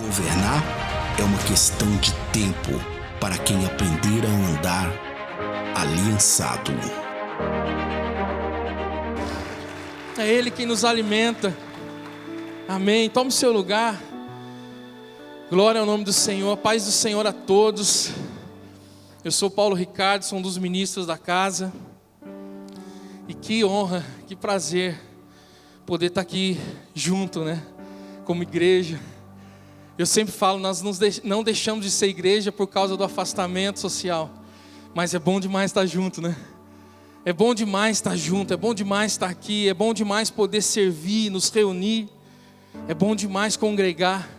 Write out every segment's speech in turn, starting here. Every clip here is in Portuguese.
Governar é uma questão de tempo para quem aprender a andar aliançado. É Ele quem nos alimenta. Amém. Tome seu lugar. Glória ao nome do Senhor. A paz do Senhor a todos. Eu sou Paulo Ricardo, sou um dos ministros da casa. E que honra, que prazer poder estar aqui junto, né? Como igreja. Eu sempre falo, nós não deixamos de ser igreja por causa do afastamento social. Mas é bom demais estar junto, né? É bom demais estar junto, é bom demais estar aqui, é bom demais poder servir, nos reunir. É bom demais congregar.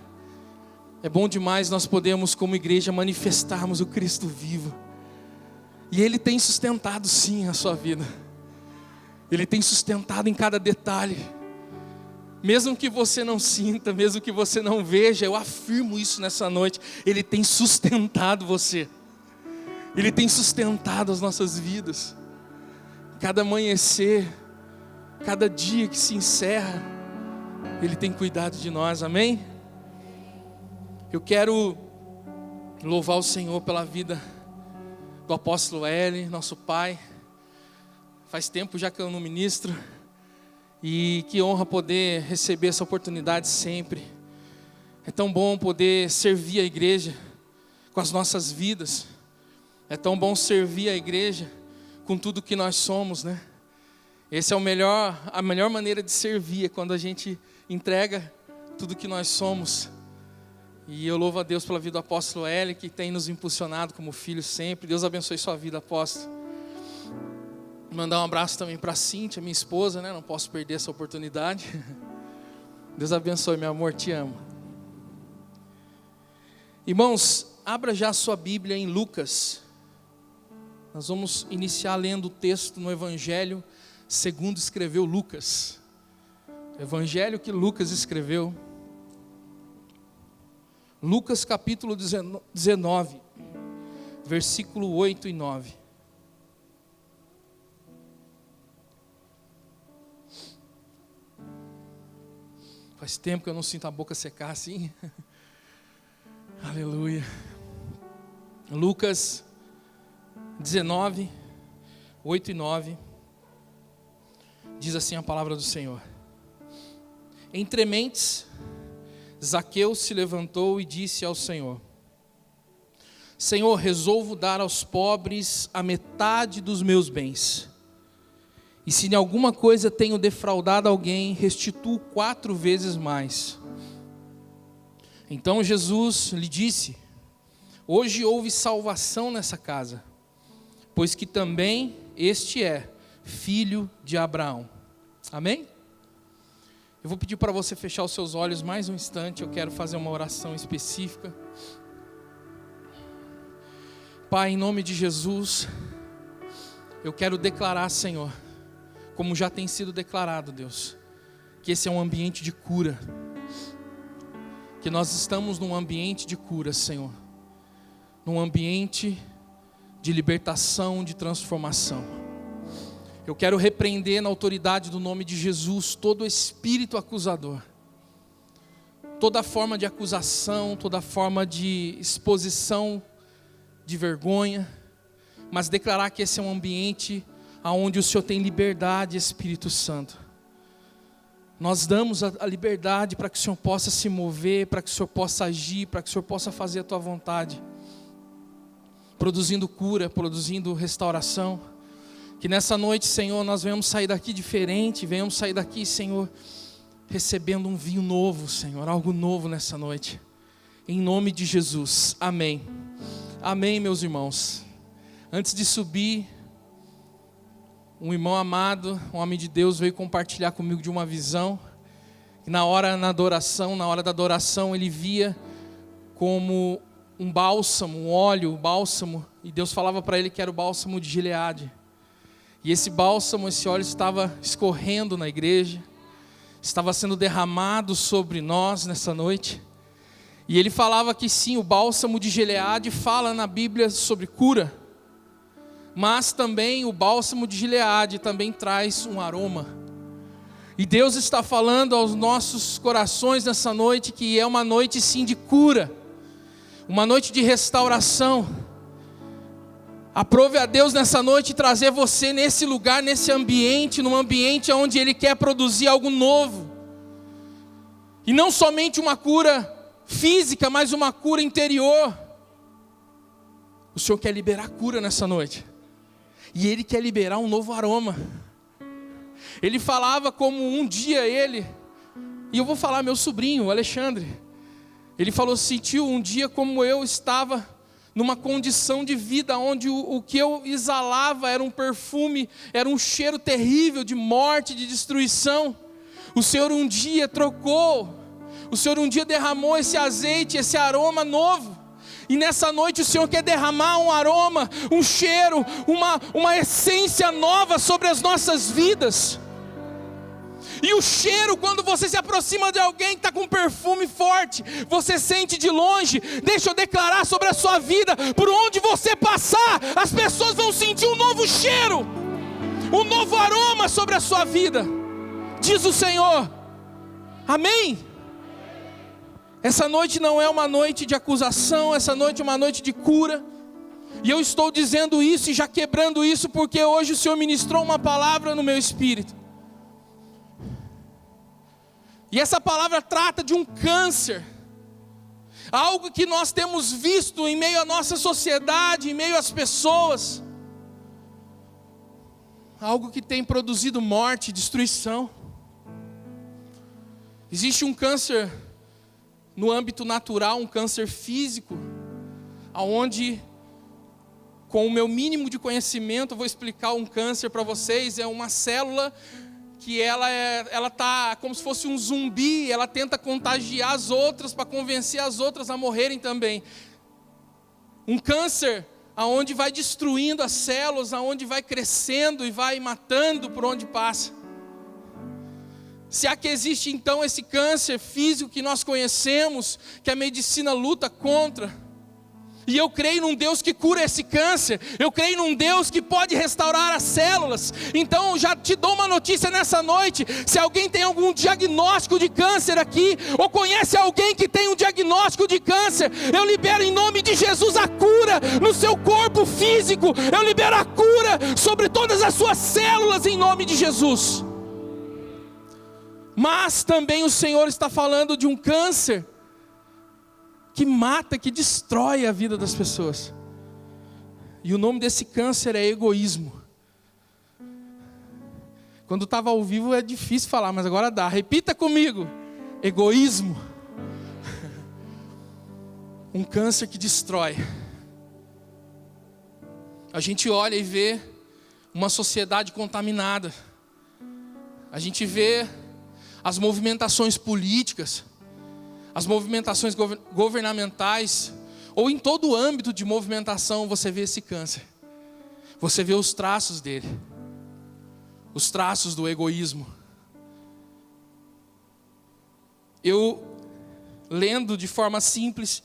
É bom demais nós podemos, como igreja, manifestarmos o Cristo vivo. E Ele tem sustentado sim a sua vida. Ele tem sustentado em cada detalhe. Mesmo que você não sinta, mesmo que você não veja, eu afirmo isso nessa noite. Ele tem sustentado você. Ele tem sustentado as nossas vidas. Cada amanhecer, cada dia que se encerra, Ele tem cuidado de nós, amém? Eu quero louvar o Senhor pela vida do apóstolo L, nosso pai. Faz tempo já que eu não ministro. E que honra poder receber essa oportunidade sempre. É tão bom poder servir a igreja com as nossas vidas. É tão bom servir a igreja com tudo que nós somos, né? Esse é a melhor maneira de servir, é quando a gente entrega tudo que nós somos. E eu louvo a Deus pela vida do apóstolo L, que tem nos impulsionado como filho sempre. Deus abençoe sua vida, apóstolo. Mandar um abraço também para a Cíntia, minha esposa, né? Não posso perder essa oportunidade. Deus abençoe, meu amor, te amo. Irmãos, abra já a sua Bíblia em Lucas. Nós vamos iniciar lendo o texto no Evangelho segundo escreveu Lucas. Evangelho que Lucas escreveu. Lucas capítulo 19, versículo 8 e 9. Faz tempo que eu não sinto a boca secar assim. Aleluia. Lucas 19, 8 e 9. Diz assim a palavra do Senhor. Entre mentes, Zaqueu se levantou e disse ao Senhor: Senhor, resolvo dar aos pobres a metade dos meus bens. E se em alguma coisa tenho defraudado alguém, restituo 4 vezes mais. Então Jesus lhe disse: Hoje houve salvação nessa casa, pois que também este é filho de Abraão. Amém? Eu vou pedir para você fechar os seus olhos mais um instante. Eu quero fazer uma oração específica. Pai, em nome de Jesus, eu quero declarar, Senhor, como já tem sido declarado, Deus, que esse é um ambiente de cura. Que nós estamos num ambiente de cura, Senhor. Num ambiente de libertação, de transformação. Eu quero repreender na autoridade do nome de Jesus todo espírito acusador. Toda forma de acusação, toda forma de exposição de vergonha. Mas declarar que esse é um ambiente onde o Senhor tem liberdade, Espírito Santo. Nós damos a liberdade para que o Senhor possa se mover, para que o Senhor possa agir, para que o Senhor possa fazer a tua vontade. Produzindo cura, produzindo restauração. Que nessa noite, Senhor, nós venhamos sair daqui diferente, venhamos sair daqui, Senhor, recebendo um vinho novo, Senhor, algo novo nessa noite. Em nome de Jesus, amém. Amém, meus irmãos. Antes de subir, um irmão amado, um homem de Deus, veio compartilhar comigo de uma visão. Na hora da adoração, ele via como um bálsamo, um óleo, bálsamo, e Deus falava para ele que era o bálsamo de Gileade. E esse bálsamo, esse óleo estava escorrendo na igreja, estava sendo derramado sobre nós nessa noite. E ele falava que sim, o bálsamo de Gileade fala na Bíblia sobre cura. Mas também o bálsamo de Gileade também traz um aroma. E Deus está falando aos nossos corações nessa noite que é uma noite sim de cura, uma noite de restauração. Aprove a Deus nessa noite trazer você nesse lugar, nesse ambiente, num ambiente onde Ele quer produzir algo novo. E não somente uma cura física, mas uma cura interior. O Senhor quer liberar cura nessa noite. E Ele quer liberar um novo aroma. Ele falava como um dia e eu vou falar meu sobrinho, o Alexandre. Ele falou, sentiu um dia como eu estava numa condição de vida onde o que eu exalava era um perfume, era um cheiro terrível de morte, de destruição. O Senhor um dia trocou, o Senhor um dia derramou esse azeite, esse aroma novo. E nessa noite o Senhor quer derramar um aroma, um cheiro, uma essência nova sobre as nossas vidas. E o cheiro, quando você se aproxima de alguém que está com perfume forte, você sente de longe. Deixa eu declarar sobre a sua vida, por onde você passar, as pessoas vão sentir um novo cheiro, um novo aroma sobre a sua vida, diz o Senhor. Amém? Essa noite não é uma noite de acusação, essa noite é uma noite de cura. E eu estou dizendo isso e já quebrando isso, porque hoje o Senhor ministrou uma palavra no meu espírito. E essa palavra trata de um câncer, algo que nós temos visto em meio à nossa sociedade, em meio às pessoas, algo que tem produzido morte, destruição. Existe um câncer no âmbito natural, um câncer físico, aonde, com o meu mínimo de conhecimento, eu vou explicar um câncer para vocês. É uma célula que ela tá como se fosse um zumbi, ela tenta contagiar as outras para convencer as outras a morrerem também. Um câncer aonde vai destruindo as células, aonde vai crescendo e vai matando por onde passa. Se há que existe então esse câncer físico que nós conhecemos, que a medicina luta contra, e eu creio num Deus que cura esse câncer, eu creio num Deus que pode restaurar as células. Então já te dou uma notícia nessa noite: se alguém tem algum diagnóstico de câncer aqui, ou conhece alguém que tem um diagnóstico de câncer, eu libero em nome de Jesus a cura no seu corpo físico, eu libero a cura sobre todas as suas células em nome de Jesus. Mas também o Senhor está falando de um câncer que mata, que destrói a vida das pessoas. E o nome desse câncer é egoísmo. Quando estava ao vivo é difícil falar, mas agora dá. Repita comigo: egoísmo. Um câncer que destrói. A gente olha e vê uma sociedade contaminada. A gente vê as movimentações políticas, as movimentações governamentais, ou em todo o âmbito de movimentação você vê esse câncer. Você vê os traços dele, os traços do egoísmo. Eu, lendo de forma simples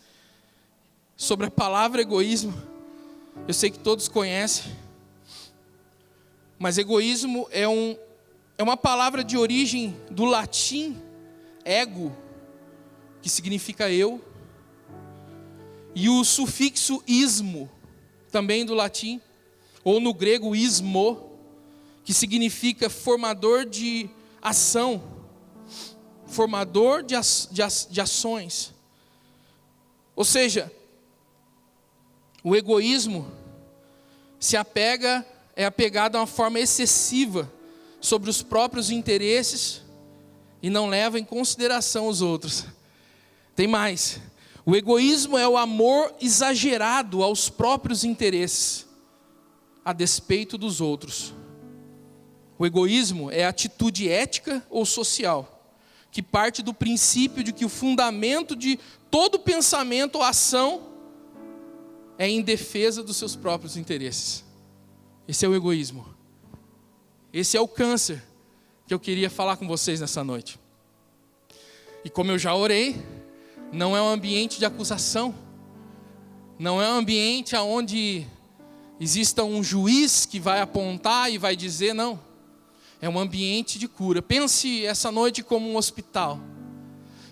sobre a palavra egoísmo, eu sei que todos conhecem, mas egoísmo é uma palavra de origem do latim ego, que significa eu, e o sufixo ismo, também do latim, ou no grego ismo, que significa formador de ação, formador de ações. Ou seja, o egoísmo é apegado a uma forma excessiva sobre os próprios interesses e não leva em consideração os outros. Tem mais. O egoísmo é o amor exagerado aos próprios interesses, a despeito dos outros. O egoísmo é a atitude ética ou social, que parte do princípio de que o fundamento de todo pensamento ou ação é em defesa dos seus próprios interesses. Esse é o egoísmo. Esse é o câncer que eu queria falar com vocês nessa noite. E como eu já orei, não é um ambiente de acusação, não é um ambiente onde exista um juiz que vai apontar e vai dizer não. é um ambiente de cura. Pense essa noite como um hospital.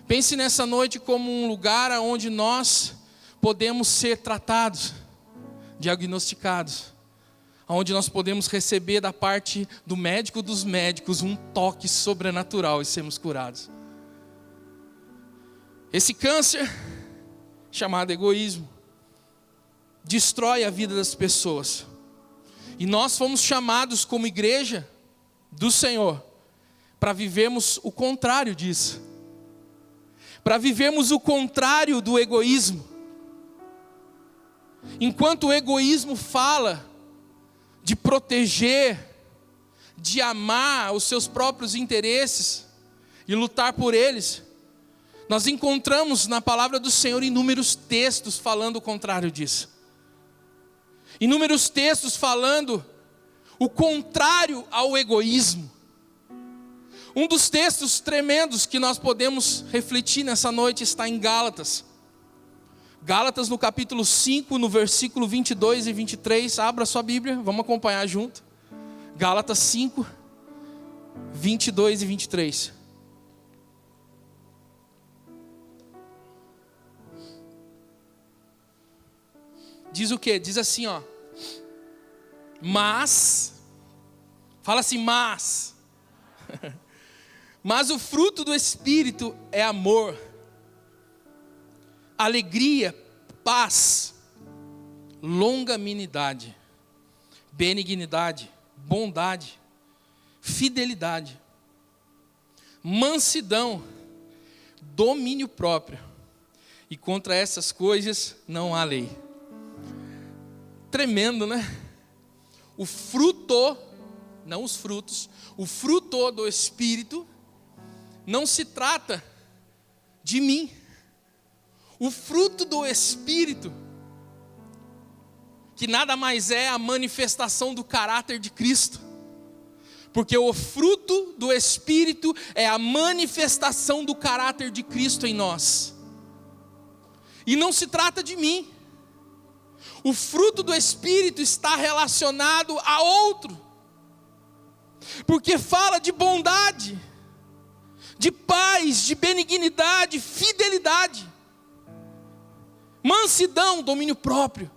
Pense nessa noite como um lugar onde nós podemos ser tratados, diagnosticados, onde nós podemos receber da parte do médico dos médicos um toque sobrenatural e sermos curados. Esse câncer, chamado egoísmo, destrói a vida das pessoas. E nós fomos chamados como igreja do Senhor para vivermos o contrário disso. Para vivermos o contrário do egoísmo. Enquanto o egoísmo fala de proteger, de amar os seus próprios interesses e lutar por eles, nós encontramos na palavra do Senhor inúmeros textos falando o contrário disso. Inúmeros textos falando o contrário ao egoísmo. Um dos textos tremendos que nós podemos refletir nessa noite está em Gálatas. Gálatas no capítulo 5, no versículo 22 e 23. Abra sua Bíblia, vamos acompanhar junto. Gálatas 5, 22 e 23. Diz o quê? Diz assim, ó. Mas, fala assim, mas o fruto do Espírito é amor, alegria, paz, longanimidade, benignidade, bondade, fidelidade, mansidão, domínio próprio. E contra essas coisas não há lei. Tremendo, né? O fruto, não os frutos, o fruto do Espírito não se trata de mim. O fruto do Espírito, que nada mais é a manifestação do caráter de Cristo. Porque o fruto do Espírito é a manifestação do caráter de Cristo em nós. E não se trata de mim. O fruto do Espírito está relacionado a outro. Porque fala de bondade, de paz, de benignidade, fidelidade, mansidão, domínio próprio.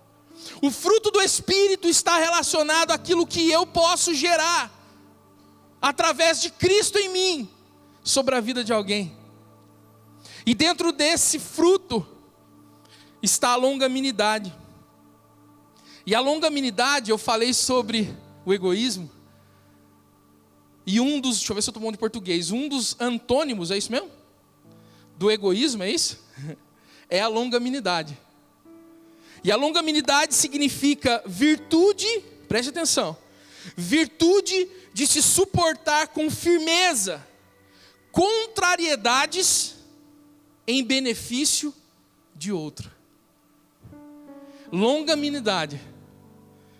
O fruto do Espírito está relacionado àquilo que eu posso gerar através de Cristo em mim, sobre a vida de alguém. E dentro desse fruto está a longanimidade. E a longanimidade, eu falei sobre o egoísmo. E deixa eu ver se eu estou bom de português. Um dos antônimos, é isso mesmo? Do egoísmo, é isso? É a longanimidade. E a longanimidade significa virtude, preste atenção, virtude de se suportar com firmeza contrariedades em benefício de outro. Longanimidade,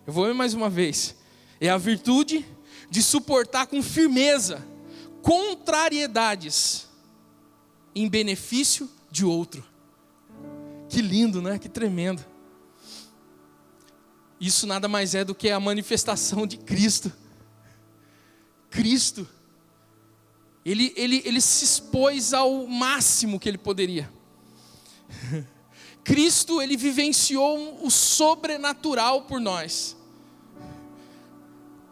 eu vou ver mais uma vez, é a virtude de suportar com firmeza contrariedades em benefício de outro. Que lindo, né? Que tremendo. Isso nada mais é do que a manifestação de Cristo. Cristo, ele se expôs ao máximo que ele poderia. Cristo, ele vivenciou o sobrenatural por nós.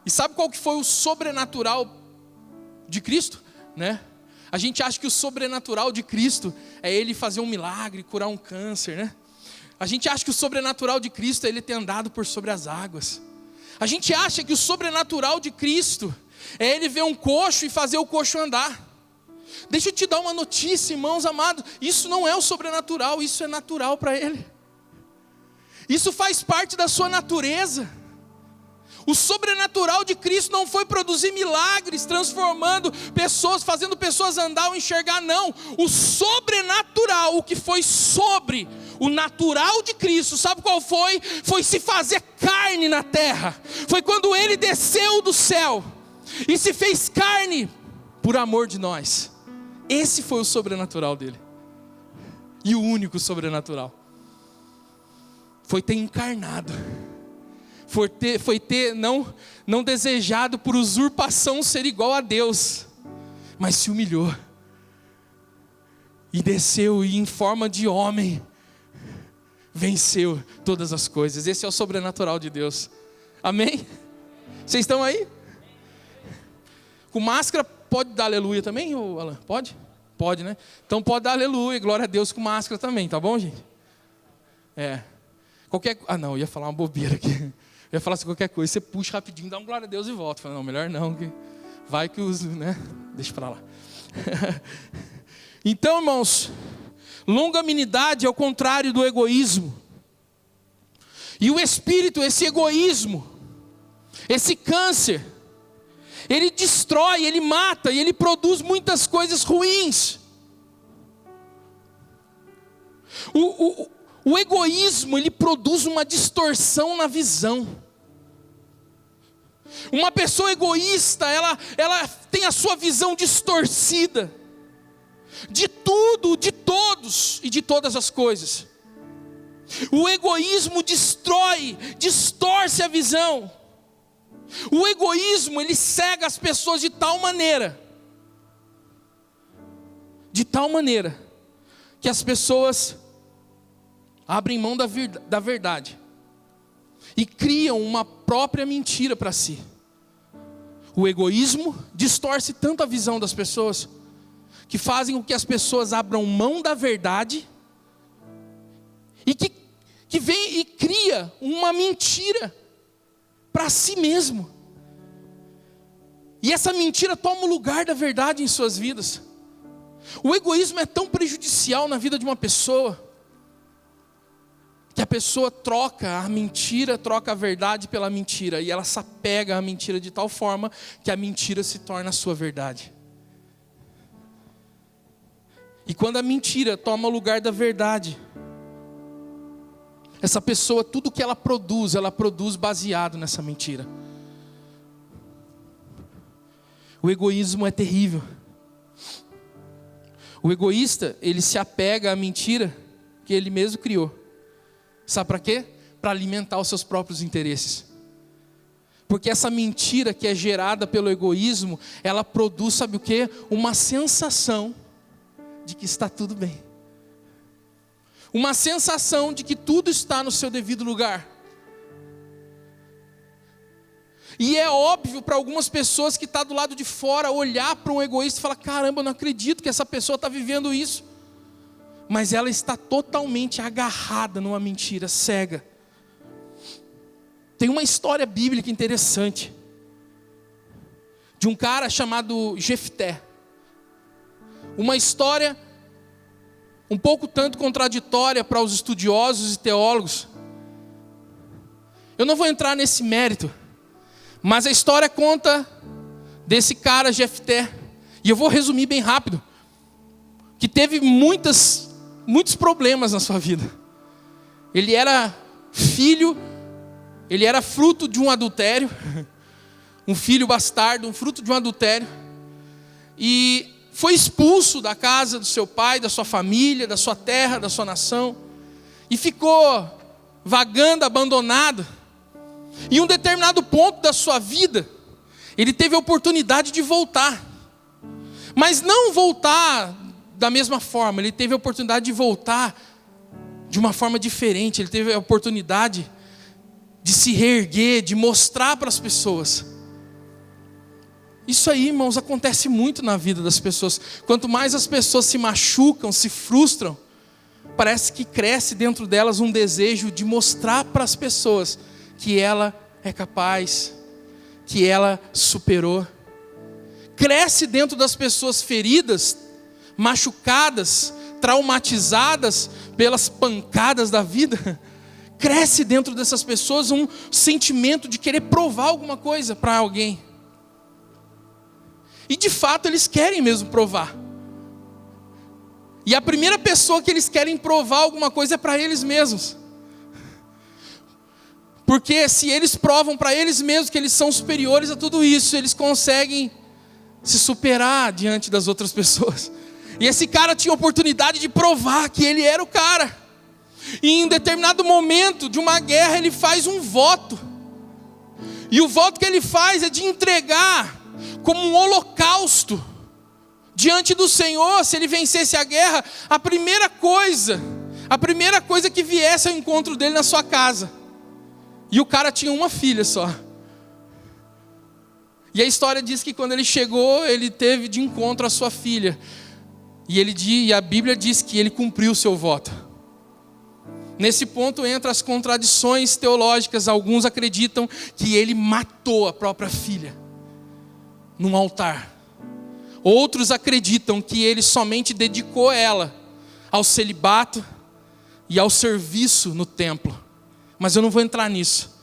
E sabe qual que foi o sobrenatural de Cristo? Né? A gente acha que o sobrenatural de Cristo é ele fazer um milagre, curar um câncer, né? A gente acha que o sobrenatural de Cristo é ele ter andado por sobre as águas. A gente acha que o sobrenatural de Cristo é ele ver um coxo e fazer o coxo andar. Deixa eu te dar uma notícia, irmãos amados. Isso não é o sobrenatural, isso é natural para ele. Isso faz parte da sua natureza. O sobrenatural de Cristo não foi produzir milagres, transformando pessoas, fazendo pessoas andar ou enxergar, não. O sobrenatural, o que foi sobre o natural de Cristo, sabe qual foi? Foi se fazer carne na terra. Foi quando ele desceu do céu e se fez carne por amor de nós. Esse foi o sobrenatural dele. E o único sobrenatural foi ter encarnado. não desejado por usurpação ser igual a Deus, mas se humilhou. E desceu e em forma de homem, venceu todas as coisas. Esse é o sobrenatural de Deus. Amém? Vocês estão aí? Com máscara, pode dar aleluia também, Alan? Pode? Pode, né? Então pode dar aleluia, glória a Deus com máscara também, tá bom, gente? Não, eu ia falar uma bobeira aqui. Eu ia falar assim, qualquer coisa, você puxa rapidinho, dá um glória a Deus e volta. Eu falei, não, melhor não, que vai que os, né? Deixa pra lá. Então, irmãos, longanimidade é o contrário do egoísmo. E o espírito, esse egoísmo, esse câncer, ele destrói, ele mata e ele produz muitas coisas ruins. O egoísmo, ele produz uma distorção na visão. Uma pessoa egoísta, ela tem a sua visão distorcida de tudo, de todos e de todas as coisas. O egoísmo destrói, distorce a visão. O egoísmo, ele cega as pessoas de tal maneira que as pessoas abrem mão da verdade e criam uma própria mentira para si. O egoísmo distorce tanto a visão das pessoas que fazem com que as pessoas abram mão da verdade e que vem e cria uma mentira para si mesmo. E essa mentira toma o lugar da verdade em suas vidas. O egoísmo é tão prejudicial na vida de uma pessoa que a pessoa troca a mentira, troca a verdade pela mentira, e ela se apega à mentira de tal forma que a mentira se torna a sua verdade. E quando a mentira toma o lugar da verdade, essa pessoa, tudo que ela produz baseado nessa mentira. O egoísmo é terrível. O egoísta, ele se apega à mentira que ele mesmo criou. Sabe para quê? Para alimentar os seus próprios interesses. Porque essa mentira que é gerada pelo egoísmo, ela produz, sabe o quê? Uma sensação de que está tudo bem. Uma sensação de que tudo está no seu devido lugar. E é óbvio para algumas pessoas que estão do lado de fora olhar para um egoísta e falar, caramba, eu não acredito que essa pessoa está vivendo isso. Mas ela está totalmente agarrada numa mentira cega. Tem uma história bíblica interessante de um cara chamado Jefté. Uma história um pouco tanto contraditória para os estudiosos e teólogos. Eu não vou entrar nesse mérito, mas a história conta desse cara Jefté, e eu vou resumir bem rápido, que teve muitos problemas na sua vida. Ele era fruto de um adultério, um filho bastardo, um fruto de um adultério, e foi expulso da casa do seu pai, da sua família, da sua terra, da sua nação, e ficou vagando, abandonado. Em um determinado ponto da sua vida, ele teve a oportunidade de voltar, mas não voltar da mesma forma. Ele teve a oportunidade de voltar de uma forma diferente. Ele teve a oportunidade de se reerguer, de mostrar para as pessoas. Isso aí, irmãos, acontece muito na vida das pessoas. Quanto mais as pessoas se machucam, se frustram, parece que cresce dentro delas um desejo de mostrar para as pessoas que ela é capaz, que ela superou. Cresce dentro das pessoas feridas, machucadas, traumatizadas pelas pancadas da vida. Cresce dentro dessas pessoas um sentimento de querer provar alguma coisa para alguém. E de fato eles querem mesmo provar. E a primeira pessoa que eles querem provar alguma coisa é para eles mesmos. Porque se eles provam para eles mesmos que eles são superiores a tudo isso, eles conseguem se superar diante das outras pessoas. E esse cara tinha a oportunidade de provar que ele era o cara. E em determinado momento de uma guerra ele faz um voto. E o voto que ele faz é de entregar como um holocausto diante do Senhor. Se ele vencesse a guerra, a primeira coisa que viesse ao encontro dele na sua casa. E o cara tinha uma filha só. E a história diz que quando ele chegou, ele teve de encontro a sua filha. E a Bíblia diz que ele cumpriu o seu voto. Nesse ponto entra as contradições teológicas. Alguns acreditam que ele matou a própria filha num altar. Outros acreditam que ele somente dedicou ela ao celibato e ao serviço no templo. Mas eu não vou entrar nisso.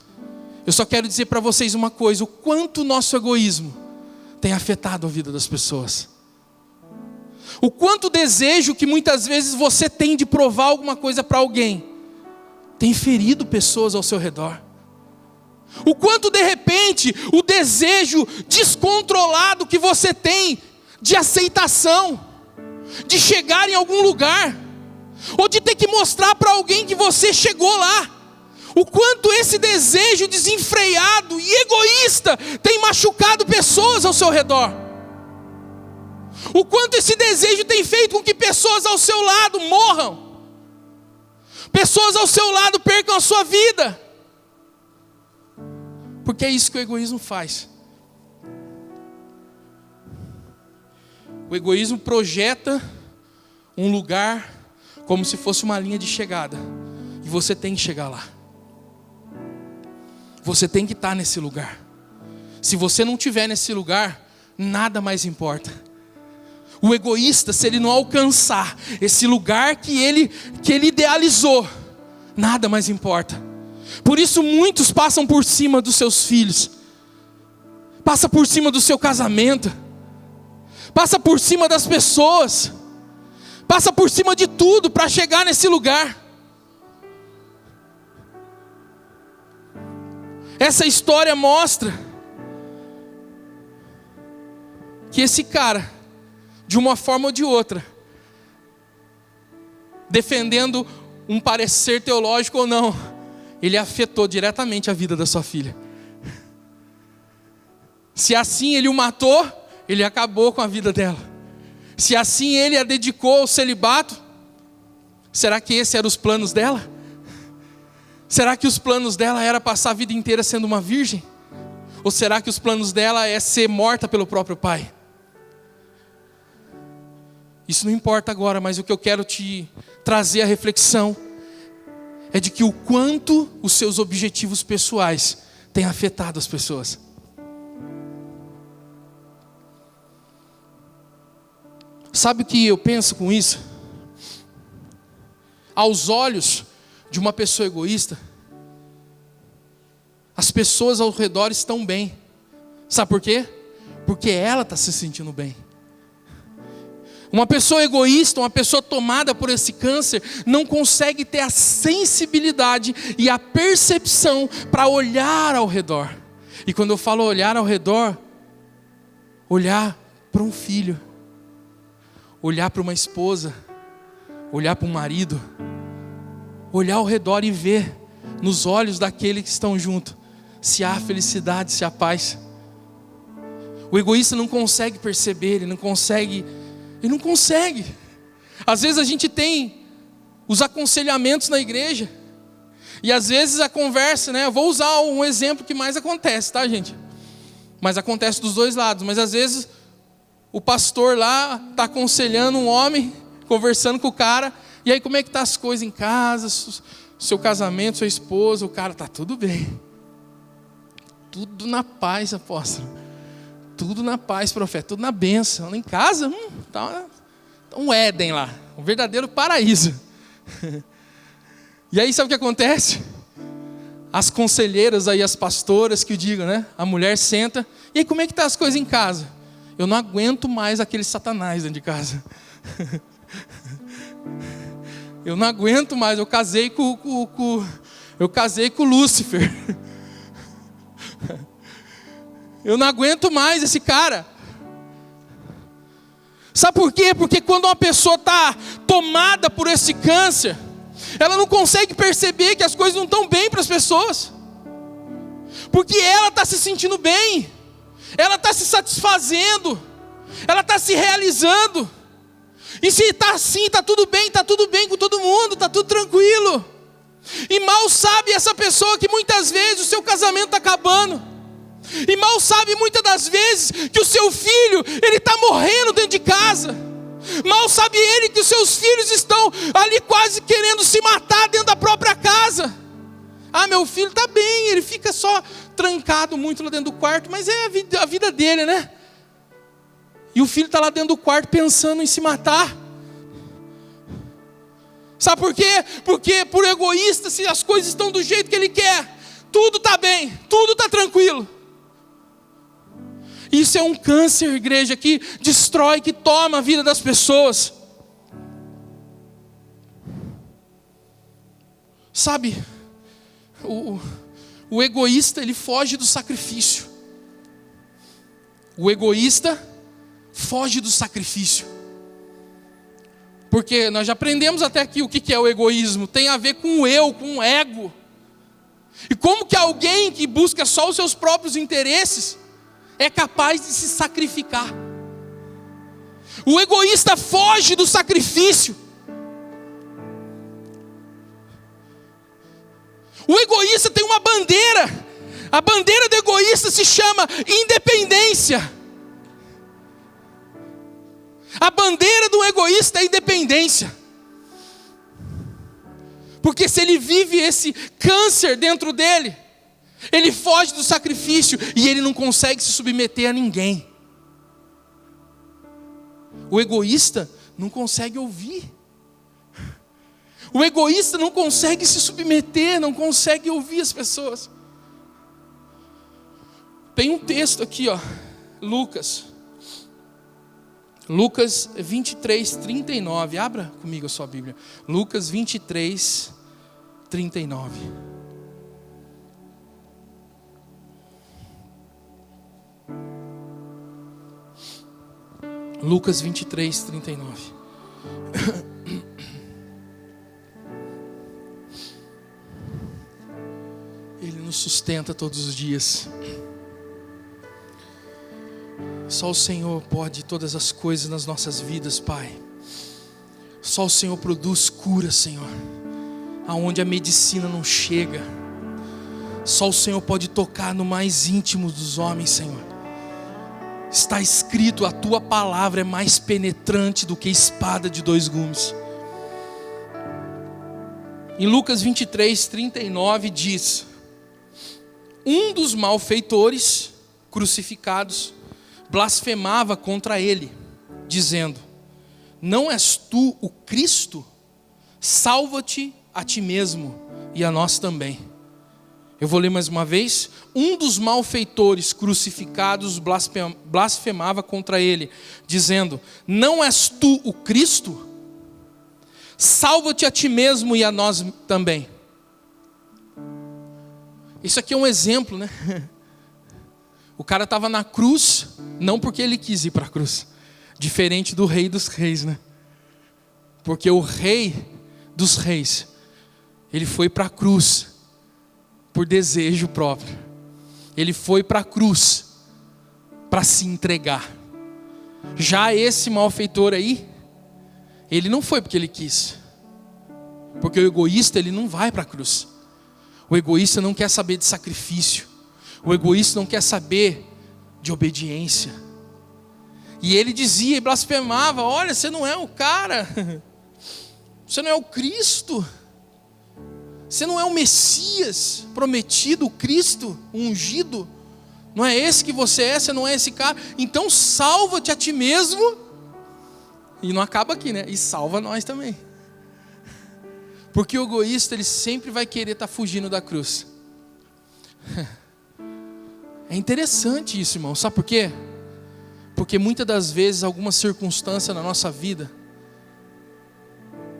Eu só quero dizer para vocês uma coisa: o quanto o nosso egoísmo tem afetado a vida das pessoas. O quanto o desejo que muitas vezes você tem de provar alguma coisa para alguém tem ferido pessoas ao seu redor. O quanto de repente o desejo descontrolado que você tem de aceitação, de chegar em algum lugar, ou de ter que mostrar para alguém que você chegou lá. O quanto esse desejo desenfreado e egoísta tem machucado pessoas ao seu redor. O quanto esse desejo tem feito com que pessoas ao seu lado morram. Pessoas ao seu lado percam a sua vida. Porque é isso que o egoísmo faz. O egoísmo projeta um lugar como se fosse uma linha de chegada. E você tem que chegar lá. Você tem que estar nesse lugar. Se você não estiver nesse lugar, nada mais importa. O egoísta, se ele não alcançar esse lugar que ele idealizou, nada mais importa. Por isso muitos passam por cima dos seus filhos, passa por cima do seu casamento, passa por cima das pessoas, passa por cima de tudo para chegar nesse lugar. Essa história mostra que esse cara, de uma forma ou de outra, defendendo um parecer teológico ou não, ele afetou diretamente a vida da sua filha. Se assim ele o matou, ele acabou com a vida dela. Se assim ele a dedicou ao celibato, será que esses eram os planos dela? Será que os planos dela era passar a vida inteira sendo uma virgem? Ou será que os planos dela é ser morta pelo próprio pai? Isso não importa agora, mas o que eu quero te trazer a reflexão é de que o quanto os seus objetivos pessoais têm afetado as pessoas. Sabe o que eu penso com isso? Aos olhos de uma pessoa egoísta, as pessoas ao redor estão bem. Sabe por quê? Porque ela está se sentindo bem. Uma pessoa egoísta, uma pessoa tomada por esse câncer, não consegue ter a sensibilidade e a percepção para olhar ao redor. E quando eu falo olhar ao redor, olhar para um filho, olhar para uma esposa, olhar para um marido, olhar ao redor e ver nos olhos daqueles que estão junto se há felicidade, se há paz. O egoísta não consegue perceber, ele não consegue. Às vezes a gente tem os aconselhamentos na igreja, e às vezes a conversa, né? Eu vou usar um exemplo que mais acontece, tá, gente? Mas acontece dos dois lados. Mas às vezes o pastor lá está aconselhando um homem, conversando com o cara, e aí como é que tá as coisas em casa, seu casamento, sua esposa? O cara, tá tudo bem. Tudo na paz, apóstolo. Tudo na paz, profeta. Tudo na bênção. Em casa, tá um Éden lá. Um verdadeiro paraíso. E aí sabe o que acontece? As conselheiras aí, as pastoras que o digam, né? A mulher senta. E aí como é que tá as coisas em casa? Eu não aguento mais aquele satanás dentro de casa. Eu não aguento mais, eu casei com Lúcifer. Eu não aguento mais esse cara. Sabe por quê? Porque quando uma pessoa está tomada por esse câncer, ela não consegue perceber que as coisas não estão bem para as pessoas. Porque ela está se sentindo bem, ela está se satisfazendo, ela está se realizando. E se está assim, está tudo bem com todo mundo, está tudo tranquilo. E mal sabe essa pessoa que muitas vezes o seu casamento está acabando. E mal sabe muitas das vezes que o seu filho, ele está morrendo dentro de casa. Mal sabe ele que os seus filhos estão ali quase querendo se matar dentro da própria casa. Ah, meu filho está bem, ele fica só trancado muito lá dentro do quarto, mas é a vida dele, né? E o filho está lá dentro do quarto pensando em se matar. Sabe por quê? Porque por egoísta, se as coisas estão do jeito que ele quer, tudo está bem, tudo está tranquilo. Isso é um câncer, igreja, que destrói, que toma a vida das pessoas. Sabe, o egoísta, ele foge do sacrifício. O egoísta foge do sacrifício. Porque nós já aprendemos até aqui o que é o egoísmo. Tem a ver com o eu, com o ego. E como que alguém que busca só os seus próprios interesses é capaz de se sacrificar? O egoísta foge do sacrifício. O egoísta tem uma bandeira. A bandeira do egoísta se chama independência. A bandeira do egoísta é independência. Porque se ele vive esse câncer dentro dele, ele foge do sacrifício e ele não consegue se submeter a ninguém. O egoísta não consegue ouvir. O egoísta não consegue se submeter, não consegue ouvir as pessoas. Tem um texto aqui, ó, Lucas 23, 39. Abra comigo a sua Bíblia. Lucas 23, 39. Lucas 23, 39. Ele nos sustenta todos os dias. Só o Senhor pode todas as coisas nas nossas vidas, Pai. Só o Senhor produz cura, Senhor, aonde a medicina não chega. Só o Senhor pode tocar no mais íntimo dos homens, Senhor. Está escrito, a Tua palavra é mais penetrante do que espada de 2 gumes. Em Lucas 23, 39 diz: um dos malfeitores crucificados blasfemava contra ele, dizendo: não és tu o Cristo? Salva-te a ti mesmo e a nós também. Eu vou ler mais uma vez. Um dos malfeitores crucificados blasfemava contra ele, dizendo: não és tu o Cristo? Salva-te a ti mesmo e a nós também. Isso aqui é um exemplo, né? O cara estava na cruz, não porque ele quis ir para a cruz, diferente do Rei dos Reis, né? Porque o Rei dos Reis, ele foi para a cruz por desejo próprio. Ele foi para a cruz para se entregar. Já esse malfeitor aí, ele não foi porque ele quis. Porque o egoísta, ele não vai para a cruz. O egoísta não quer saber de sacrifício. O egoísta não quer saber de obediência. E ele dizia e blasfemava: olha, você não é o cara, você não é o Cristo, você não é o Messias prometido, o Cristo, o ungido. Não é esse que você é, você não é esse cara. Então salva-te a ti mesmo. E não acaba aqui, né? E salva nós também. Porque o egoísta, ele sempre vai querer estar fugindo da cruz. É interessante isso, irmão. Sabe por quê? Porque muitas das vezes, algumas circunstâncias na nossa vida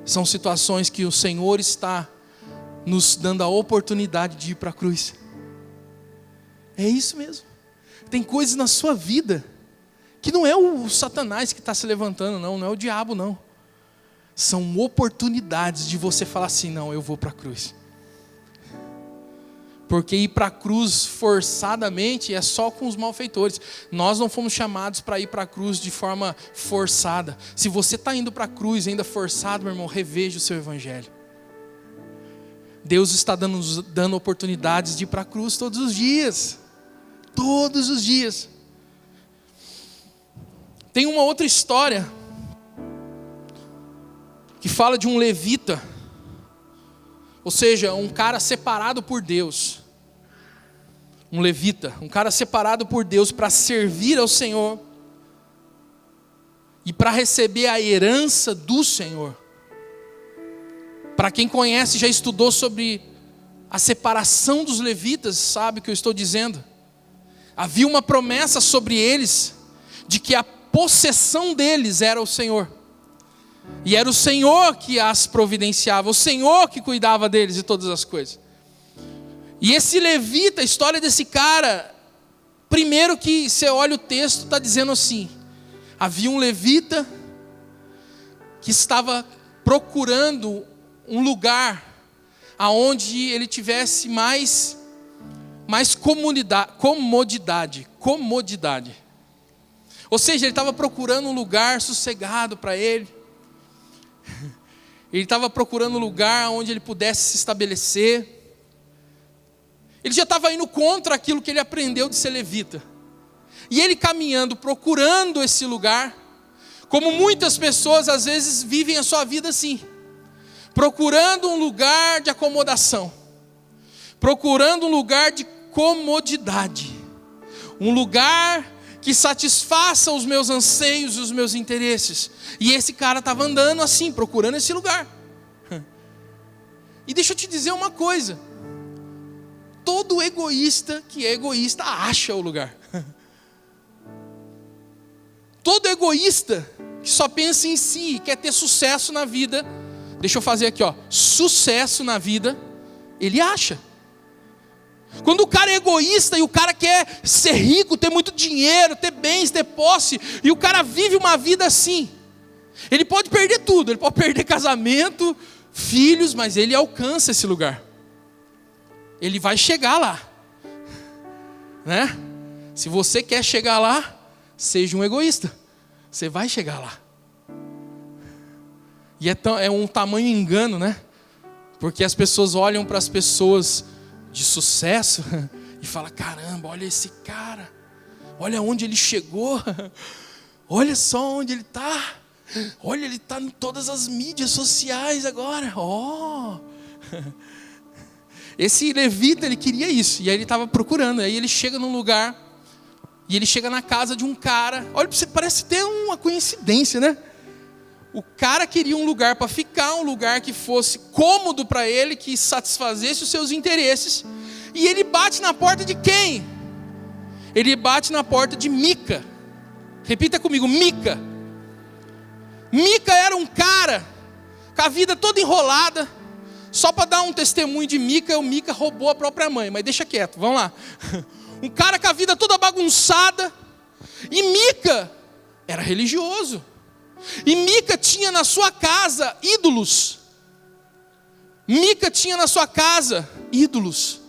são situações que o Senhor está nos dando a oportunidade de ir para a cruz. É isso mesmo. Tem coisas na sua vida que não é o Satanás que está se levantando, não é o diabo, não. São oportunidades de você falar assim: não, eu vou para a cruz. Porque ir para a cruz forçadamente é só com os malfeitores. Nós não fomos chamados para ir para a cruz de forma forçada. Se você está indo para a cruz ainda forçado, meu irmão, reveja o seu evangelho. Deus está dando oportunidades de ir para a cruz todos os dias. Todos os dias. Tem uma outra história que fala de um levita. Ou seja, um cara separado por Deus. Um levita, um cara separado por Deus para servir ao Senhor. E para receber a herança do Senhor. Para quem conhece, já estudou sobre a separação dos levitas, sabe o que eu estou dizendo? Havia uma promessa sobre eles, de que a possessão deles era o Senhor. E era o Senhor que as providenciava, o Senhor que cuidava deles e todas as coisas. E esse levita, a história desse cara, primeiro que você olha o texto, está dizendo assim: havia um levita que estava procurando um lugar aonde ele tivesse mais comodidade. Ou seja, ele estava procurando um lugar sossegado para ele. Ele estava procurando um lugar onde ele pudesse se estabelecer. Ele já estava indo contra aquilo que ele aprendeu de ser levita. E ele caminhando, procurando esse lugar, como muitas pessoas às vezes vivem a sua vida assim, procurando um lugar de acomodação, procurando um lugar de comodidade, um lugar que satisfaça os meus anseios e os meus interesses. E esse cara estava andando assim, procurando esse lugar. E deixa eu te dizer uma coisa: todo egoísta que é egoísta acha o lugar. Todo egoísta que só pensa em si e quer ter sucesso na vida, deixa eu fazer aqui, sucesso na vida, ele acha. Quando o cara é egoísta e o cara quer ser rico, ter muito dinheiro, ter bens, ter posse, e o cara vive uma vida assim, ele pode perder tudo, ele pode perder casamento, filhos, mas ele alcança esse lugar. Ele vai chegar lá, né? Se você quer chegar lá, seja um egoísta, você vai chegar lá. E é um tamanho engano, né? Porque as pessoas olham para as pessoas de sucesso e falam: caramba, olha esse cara, olha onde ele chegou, olha só onde ele está, olha, ele está em todas as mídias sociais agora. Esse levita, ele queria isso, e aí ele estava procurando. Aí ele chega num lugar, e ele chega na casa de um cara. Olha, parece ter uma coincidência, né? O cara queria um lugar para ficar, um lugar que fosse cômodo para ele, que satisfazesse os seus interesses. E ele bate na porta de quem? Ele bate na porta de Mica. Repita comigo: Mica. Mica era um cara com a vida toda enrolada. Só para dar um testemunho de Mica, o Mica roubou a própria mãe, mas deixa quieto, vamos lá. Um cara com a vida toda bagunçada. E Mica era religioso. E Mica tinha na sua casa ídolos. Mica tinha na sua casa ídolos,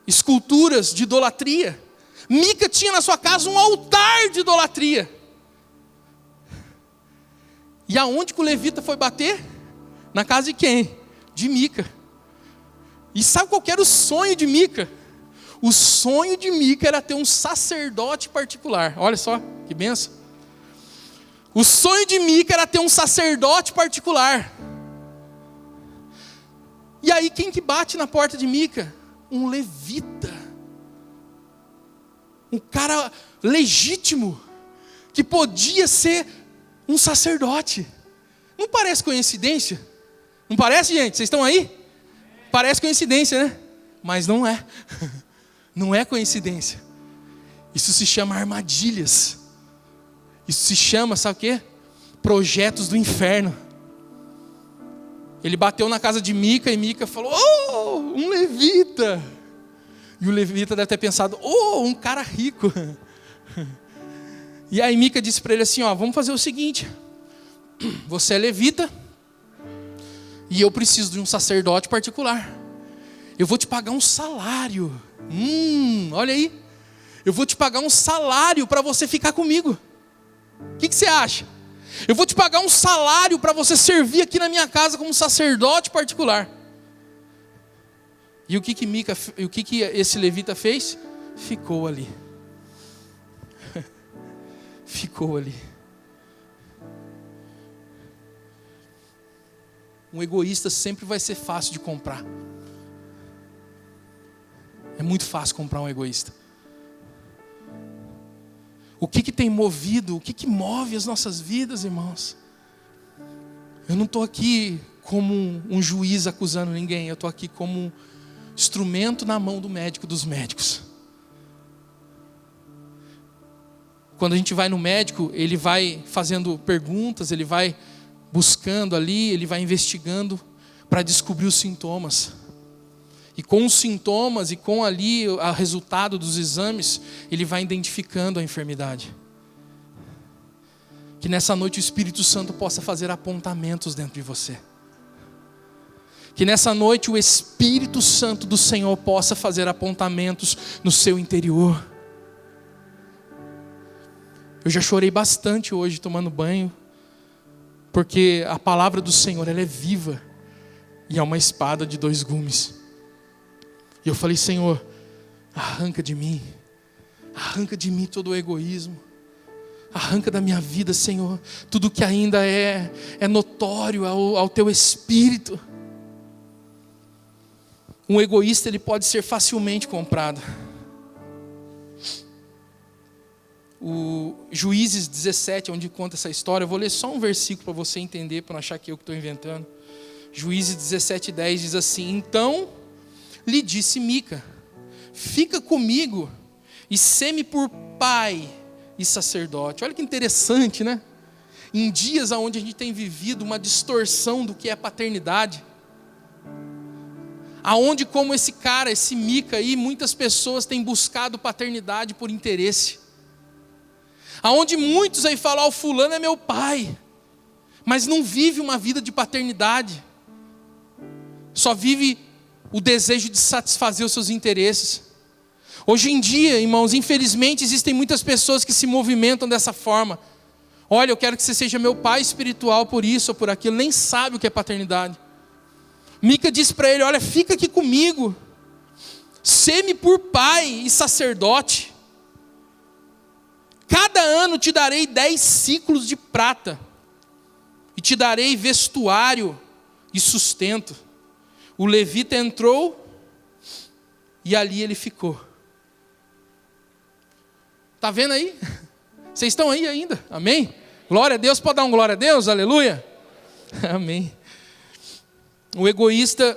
esculturas de idolatria. Mica tinha na sua casa um altar de idolatria. E aonde que o levita foi bater? Na casa de quem? De Mica. E sabe qual que era o sonho de Mica? O sonho de Mica era ter um sacerdote particular. Olha só, que benção. O sonho de Mica era ter um sacerdote particular. E aí quem que bate na porta de Mica? Um levita. Um cara legítimo, que podia ser um sacerdote. Não parece coincidência? Não parece, gente? Vocês estão aí? Parece coincidência, né? Mas não é. Não é coincidência. Isso se chama armadilhas. Isso se chama, sabe o quê? Projetos do inferno. Ele bateu na casa de Mica e Mica falou: um levita. E o levita deve ter pensado: um cara rico. E aí Mica disse para ele assim: vamos fazer o seguinte. Você é levita e eu preciso de um sacerdote particular. eu vou te pagar um salário. Olha aí. Eu vou te pagar um salário para você ficar comigo. O que você acha? Eu vou te pagar um salário para você servir aqui na minha casa como sacerdote particular. E o que esse levita fez? Ficou ali. Ficou ali. Um egoísta sempre vai ser fácil de comprar. É muito fácil comprar um egoísta. O que tem movido, o que move as nossas vidas, irmãos? Eu não estou aqui como um juiz acusando ninguém. Eu estou aqui como um instrumento na mão do médico dos médicos. Quando a gente vai no médico, ele vai fazendo perguntas, ele vai buscando ali, ele vai investigando para descobrir os sintomas. E com os sintomas e com ali o resultado dos exames, ele vai identificando a enfermidade. Que nessa noite o Espírito Santo possa fazer apontamentos dentro de você. Que nessa noite o Espírito Santo do Senhor possa fazer apontamentos no seu interior. Eu já chorei bastante hoje tomando banho, porque a palavra do Senhor, ela é viva e é uma espada de 2 gumes. E eu falei: Senhor, arranca de mim todo o egoísmo, arranca da minha vida, Senhor, tudo que ainda é notório ao Teu Espírito. Um egoísta, ele pode ser facilmente comprado. O Juízes 17, onde conta essa história, eu vou ler só um versículo para você entender, para não achar que eu que estou inventando. Juízes 17:10 diz assim: então lhe disse Mica: fica comigo e sê-me por pai e sacerdote. Olha que interessante, né? Em dias onde a gente tem vivido uma distorção do que é paternidade, aonde como esse cara, esse Mica aí, muitas pessoas têm buscado paternidade por interesse. Aonde muitos aí falam: o fulano é meu pai, mas não vive uma vida de paternidade. Só vive o desejo de satisfazer os seus interesses. Hoje em dia, irmãos, infelizmente existem muitas pessoas que se movimentam dessa forma. Olha, eu quero que você seja meu pai espiritual por isso ou por aquilo. Nem sabe o que é paternidade. Mica disse para ele: olha, fica aqui comigo, sê-me por pai e sacerdote. Cada ano te darei 10 ciclos de prata, e te darei vestuário e sustento. O levita entrou, e ali ele ficou. Está vendo aí? Vocês estão aí ainda? Amém? Glória a Deus, pode dar um glória a Deus? Aleluia? Amém. O egoísta,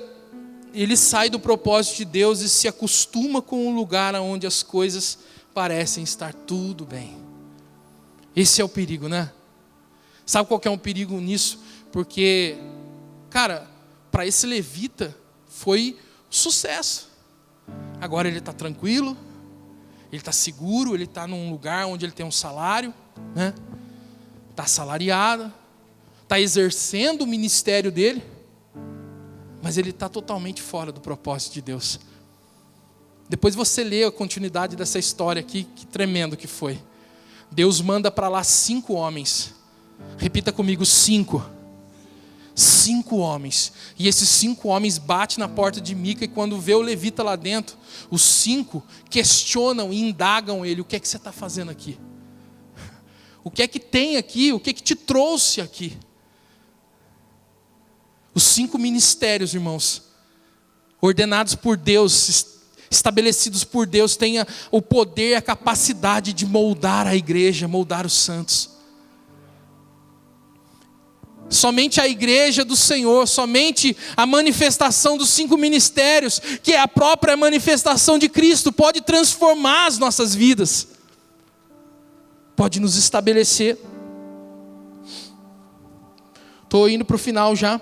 ele sai do propósito de Deus e se acostuma com um lugar onde as coisas parecem estar tudo bem. Esse é o perigo, né? Sabe qual que é um perigo nisso? Porque, cara, para esse levita foi sucesso. Agora ele está tranquilo, ele está seguro, ele está num lugar onde ele tem um salário, né? Está assalariado, está exercendo o ministério dele, mas ele está totalmente fora do propósito de Deus. Depois você lê a continuidade dessa história aqui, que tremendo que foi. Deus manda para lá 5 homens. Repita comigo: 5. 5 homens. E esses 5 homens batem na porta de Mica, e quando vê o levita lá dentro, os 5 questionam e indagam ele: o que é que você está fazendo aqui? O que é que tem aqui? O que é que te trouxe aqui? Os 5 ministérios, irmãos, ordenados por Deus, estabelecidos por Deus, têm o poder, a capacidade de moldar a igreja, moldar os santos. Somente a igreja do Senhor, somente a manifestação dos 5 ministérios, que é a própria manifestação de Cristo, pode transformar as nossas vidas, pode nos estabelecer. Estou indo para o final já.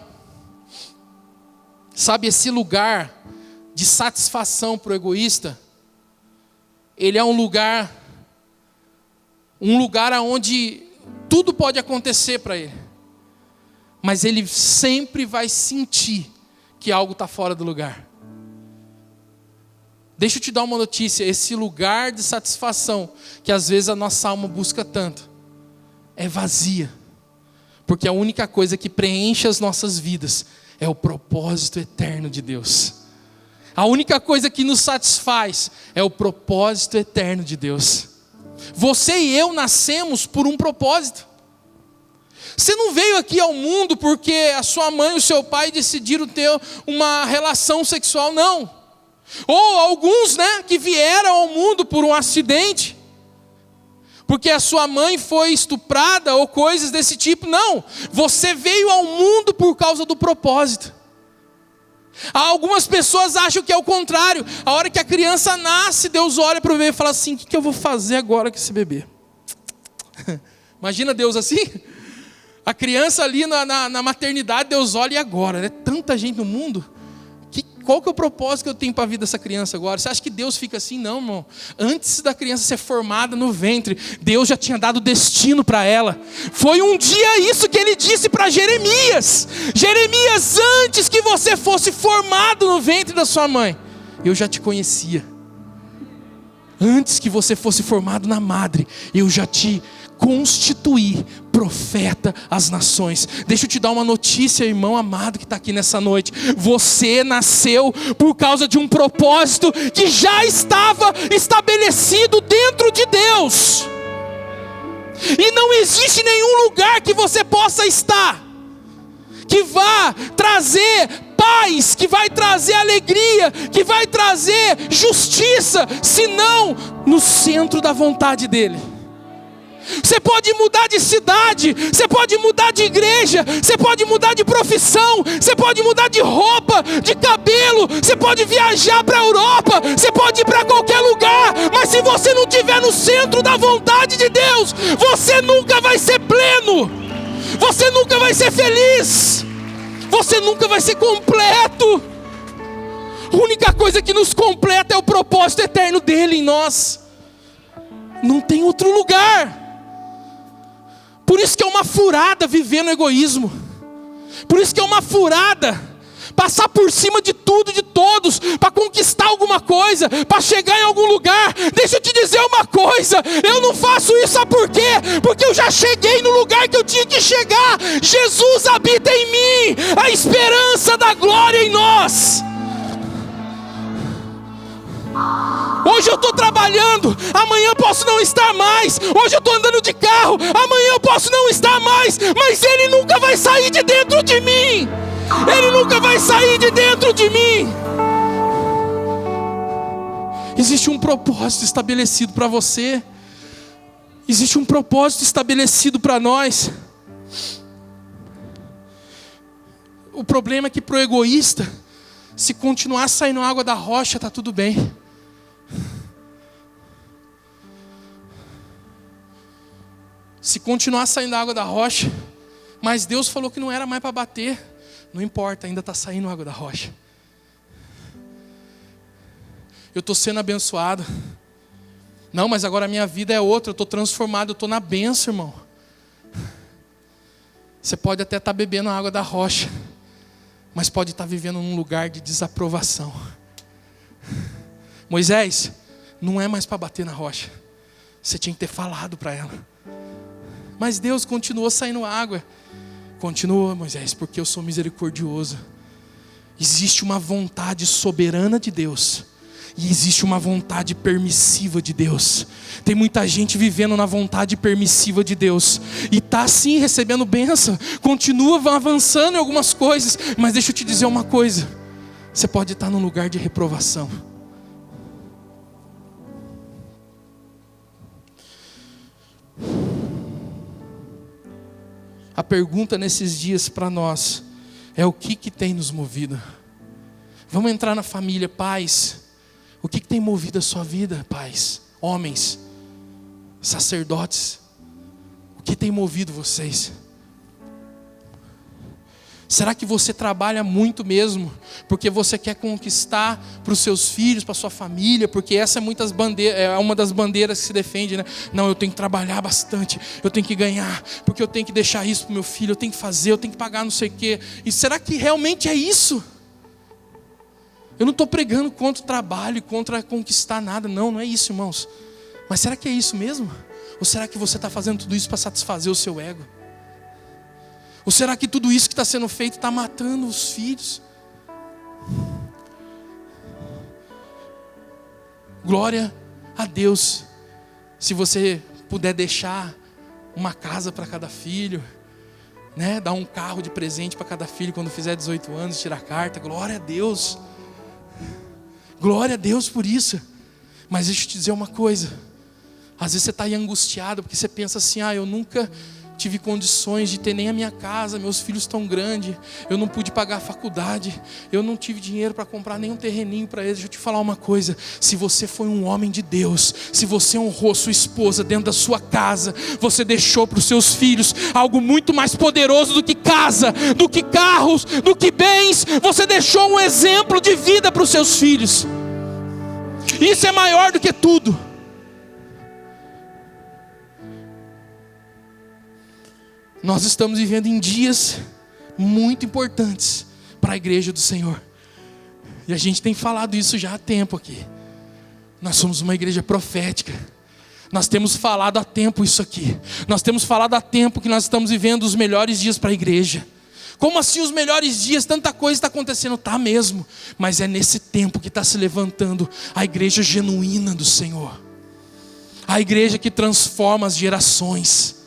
Sabe, esse lugar de satisfação para o egoísta, ele é um lugar onde tudo pode acontecer para ele, mas ele sempre vai sentir que algo está fora do lugar. Deixa eu te dar uma notícia, esse lugar de satisfação que às vezes a nossa alma busca tanto, é vazia. Porque a única coisa que preenche as nossas vidas é o propósito eterno de Deus. A única coisa que nos satisfaz é o propósito eterno de Deus. Você e eu nascemos por um propósito. Você não veio aqui ao mundo porque a sua mãe e o seu pai decidiram ter uma relação sexual, não. Ou alguns, que vieram ao mundo por um acidente, porque a sua mãe foi estuprada ou coisas desse tipo. Não, você veio ao mundo por causa do propósito. Algumas pessoas acham que é o contrário. A hora que a criança nasce, Deus olha para o bebê e fala assim: o que eu vou fazer agora com esse bebê? Imagina Deus assim? A criança ali na maternidade, Deus olha, e agora? Tanta gente no mundo. Qual que é o propósito que eu tenho para a vida dessa criança agora? Você acha que Deus fica assim? Não, irmão. Antes da criança ser formada no ventre, Deus já tinha dado destino para ela. Foi um dia isso que ele disse para Jeremias: Jeremias, antes que você fosse formado no ventre da sua mãe, eu já te conhecia. Antes que você fosse formado na madre, eu já te constituir profeta às nações. Deixa eu te dar uma notícia, irmão amado que está aqui nessa noite. Você nasceu por causa de um propósito que já estava estabelecido dentro de Deus. E não existe nenhum lugar que você possa estar que vá trazer paz, que vai trazer alegria, que vai trazer justiça, senão no centro da vontade dEle. Você pode mudar de cidade, você pode mudar de igreja, você pode mudar de profissão, você pode mudar de roupa, de cabelo, você pode viajar para a Europa, você pode ir para qualquer lugar, mas se você não estiver no centro da vontade de Deus, você nunca vai ser pleno, você nunca vai ser feliz, você nunca vai ser completo. A única coisa que nos completa é o propósito eterno dele em nós. Não tem outro lugar. Por isso que é uma furada viver no egoísmo. Por isso que é uma furada passar por cima de tudo, de todos, para conquistar alguma coisa, para chegar em algum lugar. Deixa eu te dizer uma coisa, eu não faço isso, sabe por quê? Porque eu já cheguei no lugar que eu tinha que chegar. Jesus habita em mim, a esperança da glória em nós. Hoje eu estou trabalhando, amanhã eu posso não estar mais. Hoje eu estou andando de carro, amanhã eu posso não estar mais. Mas Ele nunca vai sair de dentro de mim. Ele nunca vai sair de dentro de mim. Existe um propósito estabelecido para você. Existe um propósito estabelecido para nós. O problema é que para o egoísta, se continuar saindo água da rocha, está tudo bem. Se continuar saindo água da rocha, mas Deus falou que não era mais para bater, não importa, ainda está saindo água da rocha. Eu estou sendo abençoado. Não, mas agora a minha vida é outra, eu estou transformado, eu estou na bênção, irmão. Você pode até estar bebendo a água da rocha, mas pode estar vivendo num lugar de desaprovação. Moisés, não é mais para bater na rocha. Você tinha que ter falado para ela. Mas Deus continuou saindo água. Continua, Moisés, porque eu sou misericordioso. Existe uma vontade soberana de Deus. E existe uma vontade permissiva de Deus. Tem muita gente vivendo na vontade permissiva de Deus. E está sim recebendo bênção. Continua avançando em algumas coisas. Mas deixa eu te dizer uma coisa. Você pode estar num lugar de reprovação. A pergunta nesses dias para nós é: o que tem nos movido? Vamos entrar na família, pais. O que tem movido a sua vida, pais? Homens, sacerdotes. O que tem movido vocês? Será que você trabalha muito mesmo porque você quer conquistar para os seus filhos, para a sua família? Porque essa é uma das bandeiras que se defende, né? Não, eu tenho que trabalhar bastante, eu tenho que ganhar, porque eu tenho que deixar isso para o meu filho, eu tenho que fazer, eu tenho que pagar não sei o quê. E será que realmente é isso? Eu não estou pregando contra o trabalho e contra conquistar nada. Não, não é isso, irmãos. Mas será que é isso mesmo? Ou será que você está fazendo tudo isso para satisfazer o seu ego? Ou será que tudo isso que está sendo feito está matando os filhos? Glória a Deus. Se você puder deixar uma casa para cada filho, né? Dar um carro de presente para cada filho quando fizer 18 anos, tirar carta. Glória a Deus. Glória a Deus por isso. Mas deixa eu te dizer uma coisa. Às vezes você está aí angustiado porque você pensa assim: eu nunca tive condições de ter nem a minha casa, meus filhos estão grandes, eu não pude pagar a faculdade, eu não tive dinheiro para comprar nem um terreninho para eles. Deixa eu te falar uma coisa: se você foi um homem de Deus, se você honrou sua esposa dentro da sua casa, você deixou para os seus filhos algo muito mais poderoso do que casa, do que carros, do que bens. Você deixou um exemplo de vida para os seus filhos. Isso é maior do que tudo. Nós estamos vivendo em dias muito importantes para a igreja do Senhor. E a gente tem falado isso já há tempo aqui. Nós somos uma igreja profética. Nós temos falado há tempo isso aqui. Nós temos falado há tempo que nós estamos vivendo os melhores dias para a igreja. Como assim os melhores dias? Tanta coisa está acontecendo. Tá mesmo. Mas é nesse tempo que está se levantando a igreja genuína do Senhor. A igreja que transforma as gerações.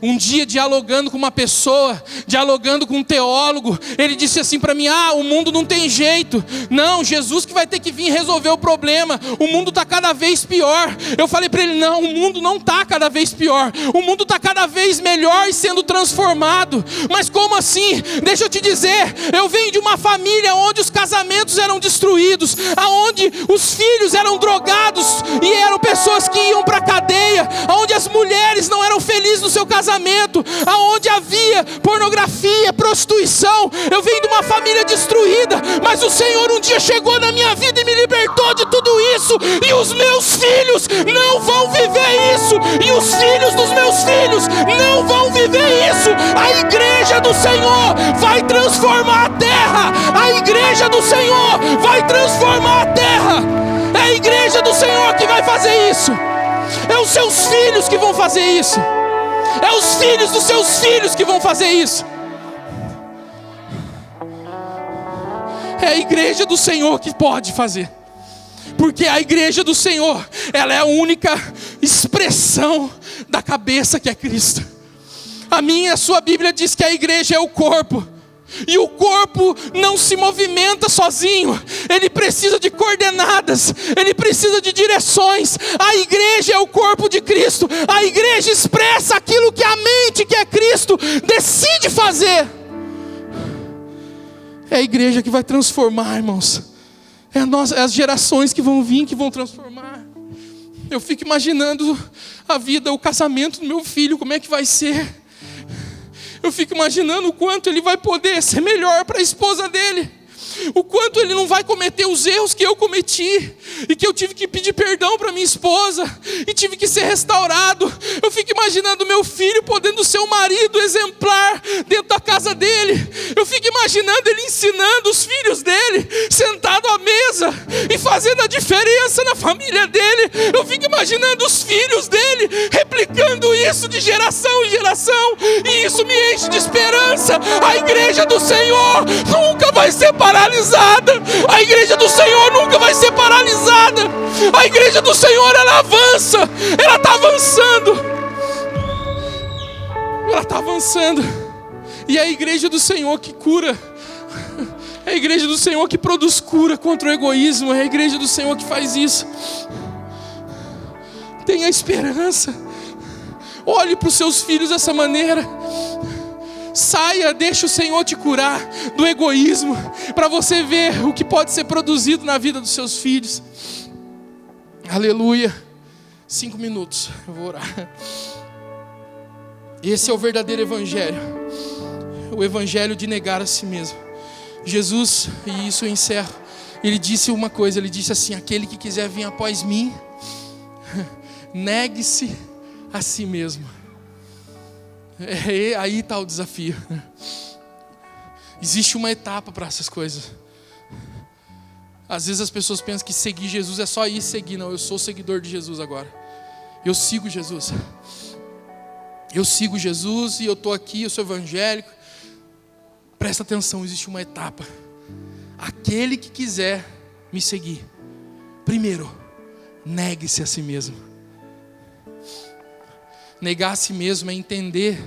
Um dia, dialogando com uma pessoa, dialogando com um teólogo, ele disse assim para mim: o mundo não tem jeito. Não, Jesus que vai ter que vir resolver o problema. O mundo está cada vez pior. Eu falei para ele: não, o mundo não está cada vez pior. O mundo está cada vez melhor e sendo transformado. Mas como assim? Deixa eu te dizer, eu venho de uma família onde os casamentos eram destruídos, aonde os filhos eram drogados e eram pessoas que iam para a cadeia, aonde as mulheres não eram felizes no seu casamento, aonde havia pornografia, prostituição. Eu venho de uma família destruída, mas o Senhor um dia chegou na minha vida e me libertou de tudo isso, e os meus filhos não vão viver isso, e os filhos dos meus filhos não vão viver isso. A igreja do Senhor vai transformar a terra. A igreja do Senhor vai transformar a terra. É a igreja do Senhor que vai fazer isso. É os seus filhos que vão fazer isso. É os filhos dos seus filhos que vão fazer isso. É a igreja do Senhor que pode fazer. Porque a igreja do Senhor, ela é a única expressão da cabeça que é Cristo. A minha e a sua Bíblia diz que a igreja é o corpo. E o corpo não se movimenta sozinho. Ele precisa de coordenadas. Ele precisa de direções. A igreja é o corpo de Cristo. A igreja expressa aquilo que a mente, que é Cristo, decide fazer. É a igreja que vai transformar, irmãos. É as gerações que vão vir, que vão transformar. Eu fico imaginando a vida, o casamento do meu filho, como é que vai ser. Eu fico imaginando o quanto ele vai poder ser melhor para a esposa dele. O quanto ele não vai cometer os erros que eu cometi. E que eu tive que pedir perdão para minha esposa. E tive que ser restaurado. Eu fico imaginando meu filho podendo ser um marido exemplar dentro da casa dele. Eu fico imaginando ele ensinando os filhos dele, sentado à mesa e fazendo a diferença na família dele. Eu fico imaginando os filhos dele replicando isso de geração em geração. E isso me enche de esperança. A igreja do Senhor nunca vai ser paralisada. A igreja do Senhor nunca vai ser paralisada. A igreja do Senhor, ela avança. Ela está avançando. Ela está avançando. E é a igreja do Senhor que cura. É a igreja do Senhor que produz cura contra o egoísmo. É a igreja do Senhor que faz isso. Tenha esperança. Olhe para os seus filhos dessa maneira. Saia, deixa o Senhor te curar do egoísmo, para você ver o que pode ser produzido na vida dos seus filhos. Aleluia. 5 minutos, eu vou orar. Esse é o verdadeiro evangelho. O evangelho de negar a si mesmo. Jesus, e isso eu encerro, ele disse uma coisa, ele disse assim: aquele que quiser vir após mim, negue-se a si mesmo. Aí está o desafio. Existe uma etapa para essas coisas. Às vezes as pessoas pensam que seguir Jesus é só ir seguir. Não, eu sou seguidor de Jesus agora. Eu sigo Jesus. Eu sigo Jesus e eu estou aqui, eu sou evangélico. Presta atenção, existe uma etapa. Aquele que quiser me seguir, primeiro, negue-se a si mesmo. Negar a si mesmo é entender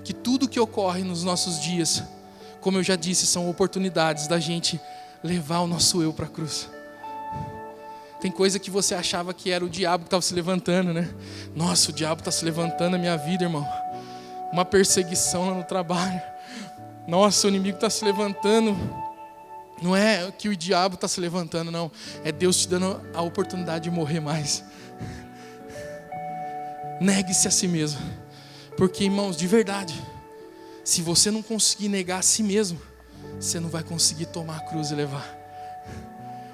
que tudo que ocorre nos nossos dias, como eu já disse, são oportunidades da gente levar o nosso eu para a cruz. Tem coisa que você achava que era o diabo que estava se levantando, né? Nossa, o diabo está se levantando na minha vida, irmão. Uma perseguição lá no trabalho. Nossa, o inimigo está se levantando. Não é que o diabo está se levantando, não. É Deus te dando a oportunidade de morrer mais. Negue-se a si mesmo. Porque, irmãos, de verdade, se você não conseguir negar a si mesmo, você não vai conseguir tomar a cruz e levar.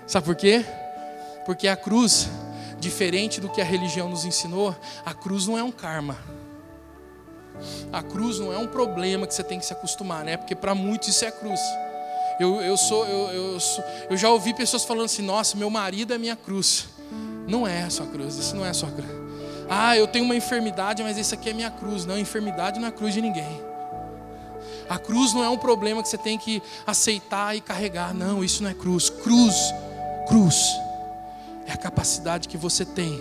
Sabe por quê? Porque a cruz, diferente do que a religião nos ensinou, a cruz não é um karma. A cruz não é um problema que você tem que se acostumar, né? Porque para muitos isso é cruz. Eu já ouvi pessoas falando assim: nossa, meu marido é minha cruz. Não é a sua cruz, isso não é a sua cruz. Ah, eu tenho uma enfermidade, mas isso aqui é minha cruz. Não, enfermidade não é cruz de ninguém. A cruz não é um problema que você tem que aceitar e carregar. Não, isso não é cruz. Cruz é a capacidade que você tem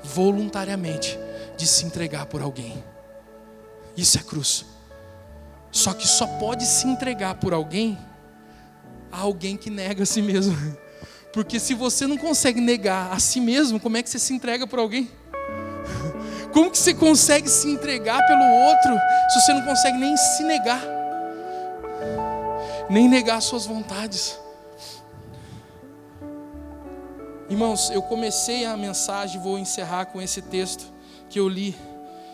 voluntariamente de se entregar por alguém. Isso é cruz. Só que só pode se entregar por alguém a alguém que nega a si mesmo. Porque se você não consegue negar a si mesmo, como é que você se entrega por alguém? Como que você consegue se entregar pelo outro se você não consegue nem se negar? Nem negar as suas vontades. Irmãos, eu comecei a mensagem, vou encerrar com esse texto que eu li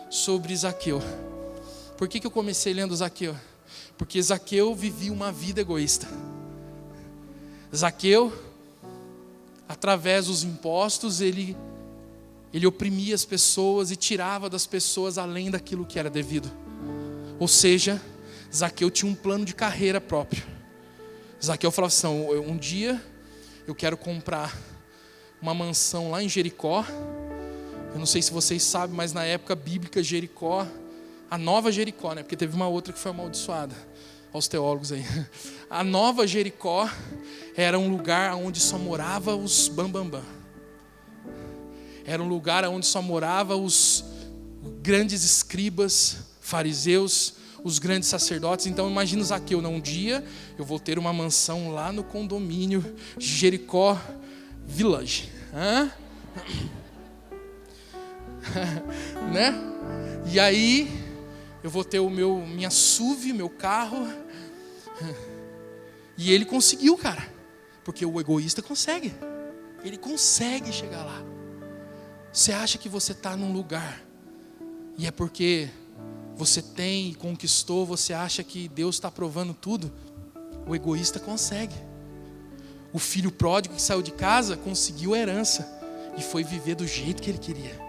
sobre Zaqueu. Por que eu comecei lendo Zaqueu? Porque Zaqueu vivia uma vida egoísta. Zaqueu, através dos impostos, ele oprimia as pessoas e tirava das pessoas além daquilo que era devido. Ou seja, Zaqueu tinha um plano de carreira próprio. Zaqueu falava assim: um dia eu quero comprar uma mansão lá em Jericó. Eu não sei se vocês sabem, mas na época bíblica Jericó, a nova Jericó, né? Porque teve uma outra que foi amaldiçoada. Aos teólogos aí. A nova Jericó era um lugar onde só morava os bambambam. Era um lugar onde só morava os grandes escribas, fariseus, os grandes sacerdotes. Então imagina Zaqueu, um dia eu vou ter uma mansão lá no condomínio Jericó Village. Né? E aí eu vou ter minha SUV, meu carro. E ele conseguiu, cara. Porque o egoísta consegue. Ele consegue chegar lá. Você acha que você está num lugar e é porque você tem e conquistou, você acha que Deus está provando tudo? O egoísta consegue. O filho pródigo que saiu de casa conseguiu a herança e foi viver do jeito que ele queria.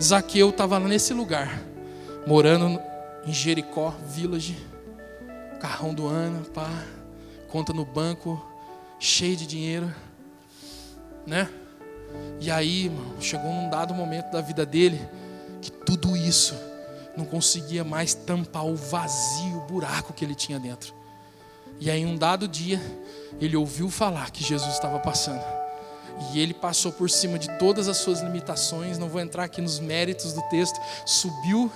Zaqueu estava nesse lugar, morando em Jericó Village, carrão do ano, conta no banco, cheio de dinheiro, né? E aí, irmão, chegou num dado momento da vida dele que tudo isso não conseguia mais tampar o vazio, o buraco que ele tinha dentro. E aí, um dado dia, ele ouviu falar que Jesus estava passando. E ele passou por cima de todas as suas limitações. Não vou entrar aqui nos méritos do texto. Subiu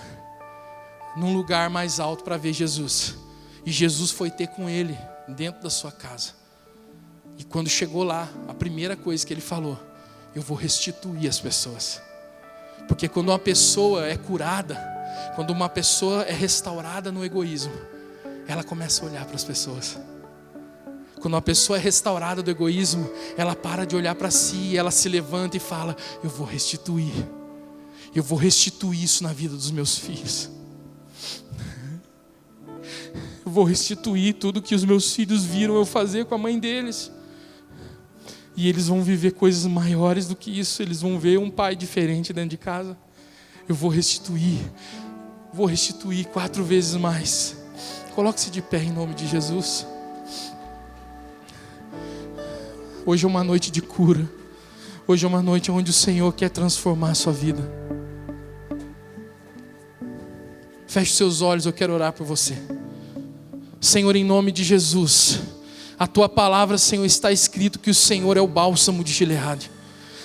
num lugar mais alto para ver Jesus. E Jesus foi ter com ele dentro da sua casa. E quando chegou lá, a primeira coisa que ele falou: eu vou restituir as pessoas. Porque quando uma pessoa é curada, quando uma pessoa é restaurada no egoísmo, ela começa a olhar para as pessoas. Quando uma pessoa é restaurada do egoísmo, ela para de olhar para si, ela se levanta e fala: eu vou restituir isso na vida dos meus filhos. Eu vou restituir tudo que os meus filhos viram eu fazer com a mãe deles. E eles vão viver coisas maiores do que isso. Eles vão ver um pai diferente dentro de casa. Eu vou restituir 4 vezes mais. Coloque-se de pé em nome de Jesus. Hoje é uma noite de cura. Hoje é uma noite onde o Senhor quer transformar a sua vida. Feche seus olhos, eu quero orar por você. Senhor, em nome de Jesus, a tua palavra, Senhor, está escrito que o Senhor é o bálsamo de Gileade.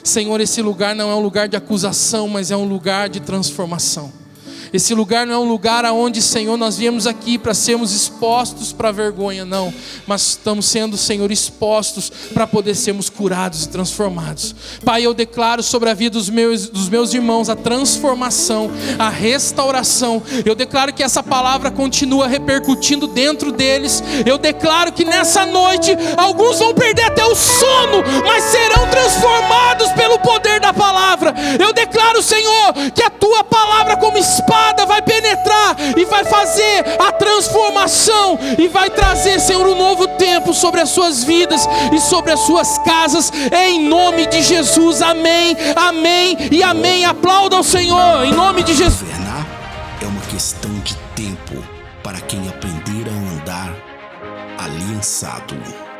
Senhor, esse lugar não é um lugar de acusação, mas é um lugar de transformação. Esse lugar não é um lugar onde, Senhor, nós viemos aqui para sermos expostos para a vergonha, não. Mas estamos sendo, Senhor, expostos para poder sermos curados e transformados. Pai, eu declaro sobre a vida dos meus irmãos a transformação, a restauração. Eu declaro que essa palavra continua repercutindo dentro deles. Eu declaro que nessa noite alguns vão perder até o sono, mas serão transformados pelo poder da palavra. Eu declaro, Senhor, que a tua palavra como espada vai penetrar e vai fazer a transformação e vai trazer, Senhor, um novo tempo sobre as suas vidas e sobre as suas casas, em nome de Jesus. Amém, amém e amém. Aplauda ao Senhor, em nome de Jesus. Governar é uma questão de tempo para quem aprender a andar aliançado.